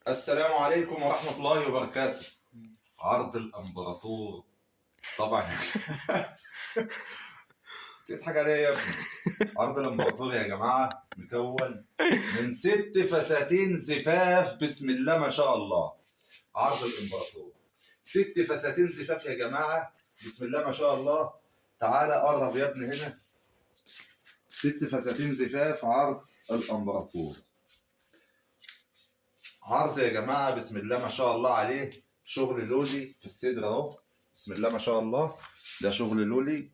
السلام عليكم ورحمة الله وبركاته. عرض الامبراطور طبعا. تضحك عليا يا ابني. عرض الامبراطور يا جماعة مكون من 6 فساتين زفاف، بسم الله ما شاء الله. عرض الامبراطور 6 فساتين زفاف يا جماعة، بسم الله ما شاء الله. تعالى قرب يا ابني هنا. 6 فساتين زفاف عرض الامبراطور. عرض يا جماعة بسم الله ما شاء الله عليه. شغل لولي في الصدر اهو، بسم الله ما شاء الله. ده شغل لولي،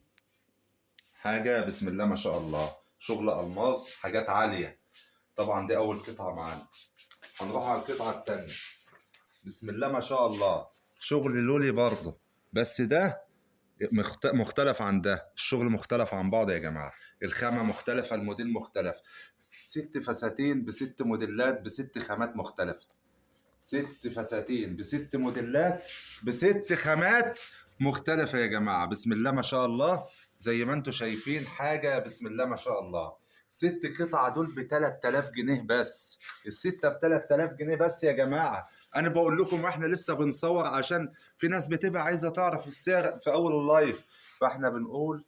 حاجة بسم الله ما شاء الله. شغل ألماظ، حاجات عالية. طبعا دي أول قطعة معانا. هنروح على القطعة التانية. بسم الله ما شاء الله. شغل لولي برضه، بس ده مختلف عن ده. الشغل مختلف عن بعض يا جماعة. الخامة مختلفة، الموديل مختلف. 6 فساتين ب6 موديلات ب6 خامات مختلفة. 6 فساتين ب6 موديلات ب6 خامات مختلفة يا جماعة، بسم الله ما شاء الله. زي ما انتم شايفين، حاجة بسم الله ما شاء الله. 6 قطع دول ب3000 جنيه بس. الستة ب3000 جنيه بس يا جماعة. أنا بقول لكم إحنا لسه بنصور، عشان في ناس بتبقى عايزة تعرف السعر في أول اللايف، فإحنا بنقول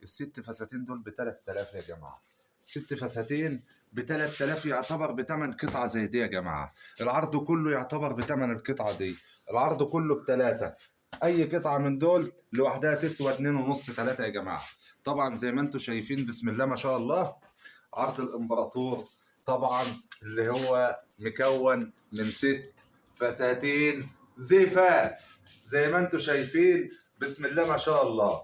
ال6 فساتين دول ب3000 يا جماعة. 6 فساتين ب3000 يعتبر بتمن قطعة زي دي يا جماعة. العرض كله يعتبر بتمن القطعة دي. العرض كله ب3. أي قطعة من دول لوحدها تسوى 2.5 3 يا جماعة. طبعا زي ما انتم شايفين بسم الله ما شاء الله. عرض الإمبراطور طبعا اللي هو مكون من 6 فساتين زفاف، زي ما انتم شايفين بسم الله ما شاء الله.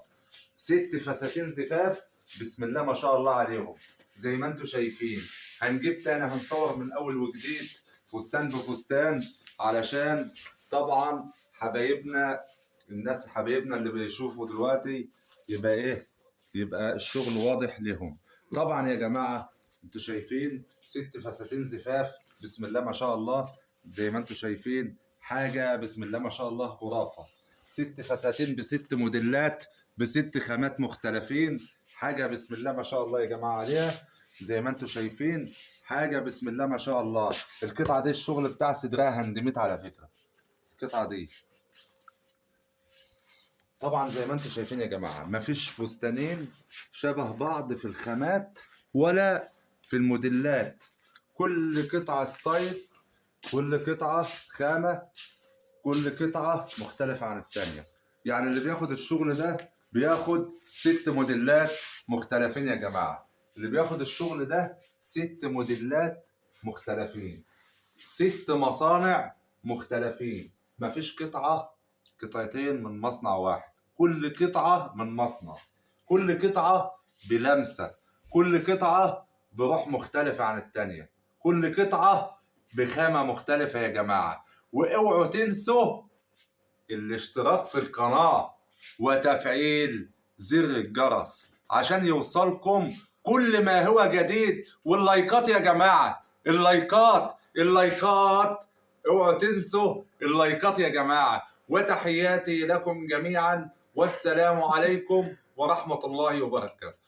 6 فساتين زفاف بسم الله ما شاء الله عليهم، زي ما انتم شايفين. هنجيب تاني، هنصور من اول وجديد فستان بفستان، علشان طبعا حبايبنا، الناس حبايبنا اللي بيشوفوا دلوقتي يبقى ايه، يبقى الشغل واضح لهم. طبعا يا جماعه انتوا شايفين 6 فساتين زفاف بسم الله ما شاء الله، زي ما انتوا شايفين. حاجه بسم الله ما شاء الله خرافه. 6 فساتين ب6 موديلات ب6 خامات مختلفين. حاجه بسم الله ما شاء الله يا جماعه عليها، زي ما انتم شايفين. حاجه بسم الله ما شاء الله. القطعه دي الشغل بتاع صدرها هندمت على فكره. القطعه دي طبعا زي ما انتم شايفين يا جماعه، مفيش فستانين شبه بعض في الخامات ولا في الموديلات. كل قطعه ستايل، كل قطعه خامه، كل قطعه مختلفه عن الثانيه. يعني اللي بياخد الشغل ده بياخد 6 موديلات مختلفين يا جماعه. اللي بياخد الشغل ده 6 موديلات مختلفين، 6 مصانع مختلفين. مفيش قطعتين من مصنع واحد. كل قطعة من مصنع، كل قطعة بلمسة، كل قطعة بروح مختلفة عن التانية، كل قطعة بخامة مختلفة يا جماعة. واوعوا تنسوا الاشتراك في القناة وتفعيل زر الجرس عشان يوصلكم كل ما هو جديد. واللايكات يا جماعة، اللايكات اوعوا تنسوا اللايكات يا جماعة. وتحياتي لكم جميعا، والسلام عليكم ورحمة الله وبركاته.